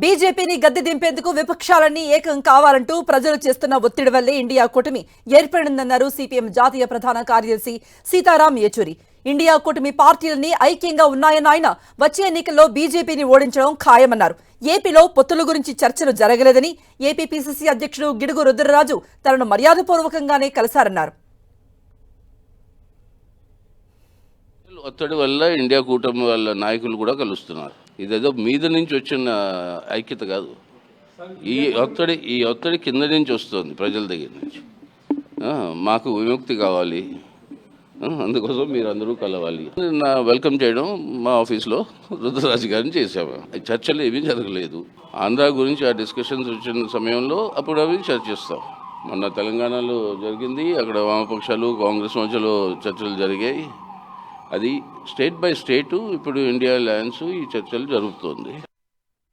బీజేపీని గద్దె దింపేందుకు విపక్షాలన్నీ ఏకం కావాలంటూ ప్రజలు చేస్తున్న ఒత్తిడి వల్లే ఇండియా కూటమి ఏర్పడిందన్నారు సిపిఎం జాతీయ ప్రధాన కార్యదర్శి సీతారాం యేచూరి. ఇండియా కూటమి పార్టీలన్నీ ఐక్యంగా ఉన్నాయన్న ఆయన వచ్చే ఎన్నికల్లో బీజేపీని ఓడించడం ఖాయమన్నారు. ఏపీలో పొత్తుల గురించి చర్చలు జరగలేదని ఏపీ పీసీసీ అధ్యక్షుడు గిడుగు రుద్రరాజు తనను మర్యాదపూర్వకంగానే కలిశారన్నారు. ఒత్తిడి వల్ల ఇండియా కూటమి వాళ్ళ నాయకులు కూడా కలుస్తున్నారు. ఇదేదో మీద నుంచి వచ్చిన ఐక్యత కాదు. ఈ ఒత్తిడి కింద నుంచి వస్తుంది, ప్రజల దగ్గర నుంచి. మాకు విముక్తి కావాలి, అందుకోసం మీరు అందరూ కలవాలి. నా వెల్కమ్ చేయడం మా ఆఫీస్లో రుద్రరాజు గారిని చేసాము. చర్చలు ఏమీ జరగలేదు. ఆంధ్ర గురించి ఆ డిస్కషన్స్ వచ్చిన సమయంలో అప్పుడు అవి చర్చిస్తాం. మొన్న తెలంగాణలో జరిగింది, అక్కడ వామపక్షాలు కాంగ్రెస్ మధ్యలో చర్చలు జరిగాయి. అది స్టేట్ బై స్టేటు ఇప్పుడు ఇండియా అలయన్స్ ఈ చర్చలు జరుగుతుంది.